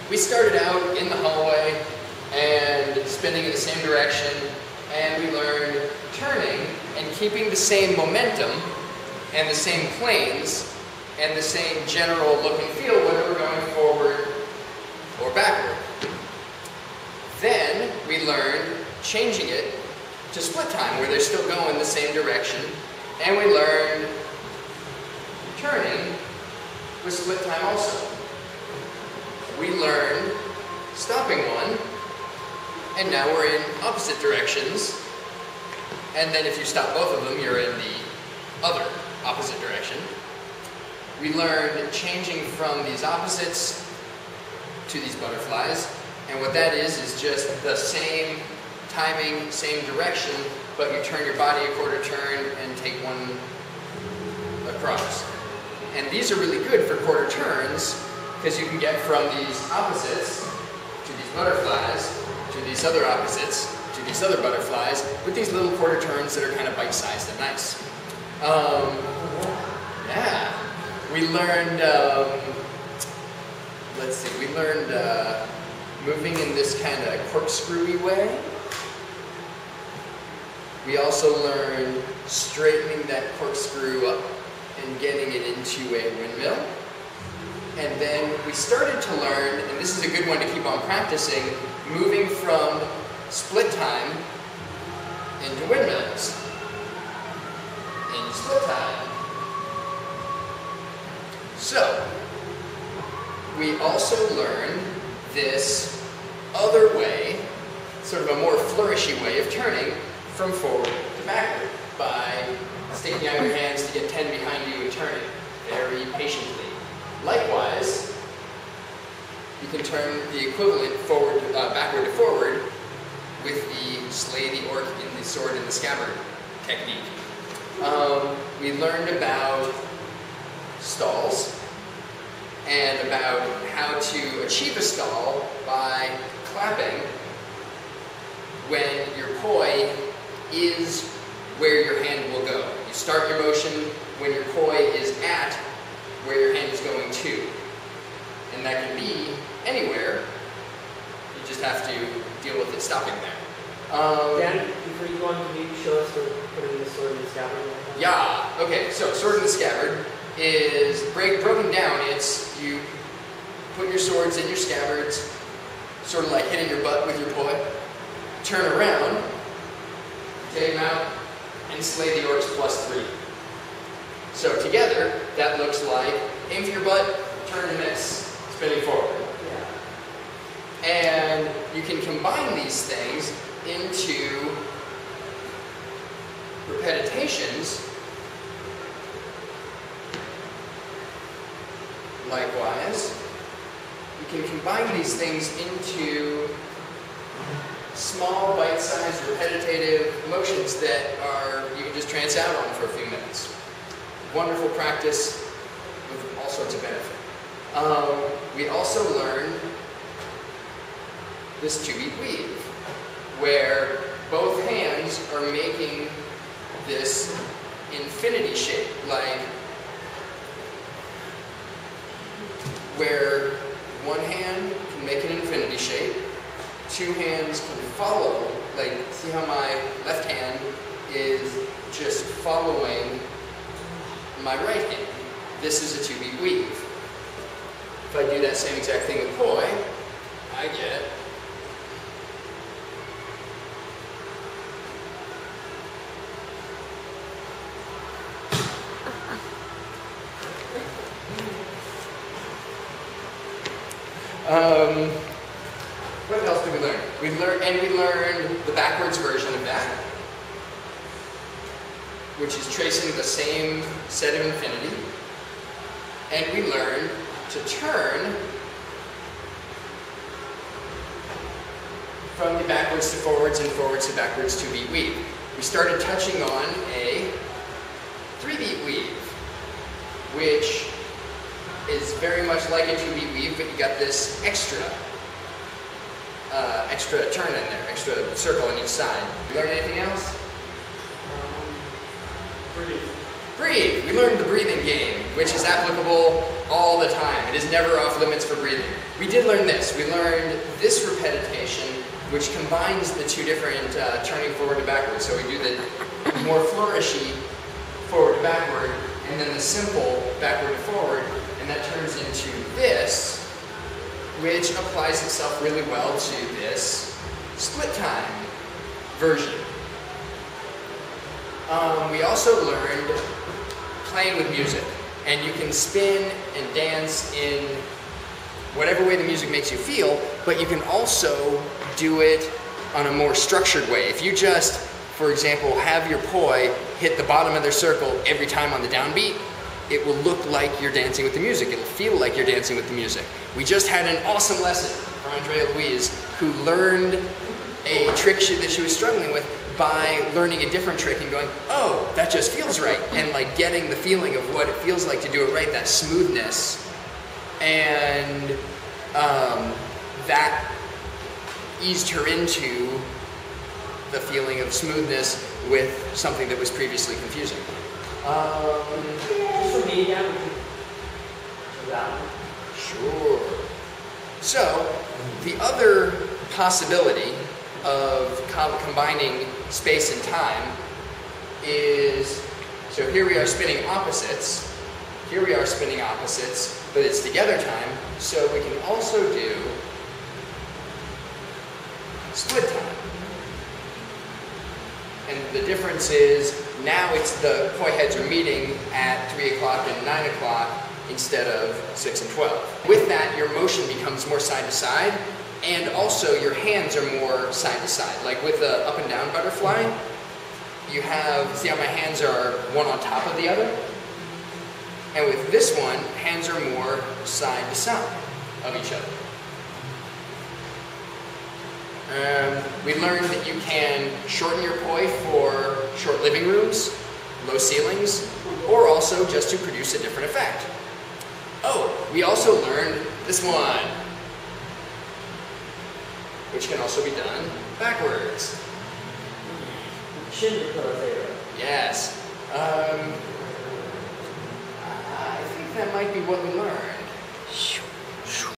We started out in the hallway and spinning in the same direction, and we learned turning and keeping the same momentum and the same planes and the same general look and feel whether we're going forward or backward. Then we learned changing it to split time where they're still going the same direction, and we learned turning with split time also. We learned stopping one, and now we're in opposite directions, and then if you stop both of them, you're in the other opposite direction. We learned changing from these opposites to these butterflies, and what that is just the same timing, same direction, but you turn your body a quarter turn and take one across. And these are really good for quarter turns because you can get from these opposites to these butterflies, to these other opposites, to these other butterflies, with these little quarter turns that are kind of bite-sized and nice. Yeah. We learned, let's see, we learned moving in this kind of corkscrewy way. We also learned straightening that corkscrew up and getting it into a windmill. And then we started to learn, and this is a good one to keep on practicing, moving from split time into windmills. In split time. So, we also learned this other way, sort of a more flourishy way of turning from forward to backward by sticking out your hands to get 10 behind you and turning very patiently. Likewise, you can turn the equivalent forward, backward to forward with the slay the orc in the sword in the scabbard technique. We learned about stalls and about how to achieve a stall by clapping when your poi is where your hand will go. You start your motion when your poi is at where your hand is going to. And that can be anywhere. You just have to deal with it stopping there. Dan, before you go on, can you show us what putting the sword in the scabbard? Yeah, okay, so sword in the scabbard is broken down. It's you put your swords in your scabbards, sort of like hitting your butt with your poi, turn around, take them out, and slay the orcs +3. So together, that looks like aim for your butt, turn and miss, spinning forward. Yeah. And you can combine these things into repetitions. Likewise, you can combine these things into small, bite-sized, repetitive motions that you can just trance out on for a few minutes. Wonderful practice with all sorts of benefit. We also learned this two-beat weave, where both hands are making this infinity shape, like where one hand can make an infinity shape, two hands can follow, like see how my left hand is just following my right hand. This is a two-beat weave. If I do that same exact thing with poi, I get what else did we learn? We learned the backwards version of that, which is tracing the same set of infinity. And we learned to turn from the backwards to forwards and forwards to backwards two-beat weave. We started touching on a three-beat weave, which is very much like a two-beat weave, but you got this extra turn in there, extra circle on each side. You learn anything else? Pretty. Breathe. We learned the breathing game, which is applicable all the time. It is never off limits for breathing. We did learn this. We learned this repetition, which combines the two different turning forward to backward. So we do the more flourishy forward to backward, and then the simple backward to forward, and that turns into this, which applies itself really well to this split time version. We also learned playing with music, and you can spin and dance in whatever way the music makes you feel, but you can also do it on a more structured way. If you just, for example, have your poi hit the bottom of their circle every time on the downbeat, it will look like you're dancing with the music. It'll feel like you're dancing with the music. We just had an awesome lesson from Andrea Louise, who learned a trick that she was struggling with by learning a different trick and going, oh, that just feels right, and like getting the feeling of what it feels like to do it right, that smoothness, and that eased her into the feeling of smoothness with something that was previously confusing. Just for me again, we can do that one. Sure. So, the other possibility of combining space and time is, so here we are spinning opposites, here we are spinning opposites, but it's together time, so we can also do split time. And the difference is, now it's the poi heads are meeting at 3 o'clock and 9 o'clock instead of 6 and 12. With that, your motion becomes more side to side, and also your hands are more side to side. Like with the up and down butterfly, you have, see how my hands are one on top of the other? And with this one, hands are more side to side of each other. We learned that you can shorten your poi for short living rooms, low ceilings, or also just to produce a different effect. Oh, we also learned this one, which can also be done backwards. Yes. I think that might be what we learned.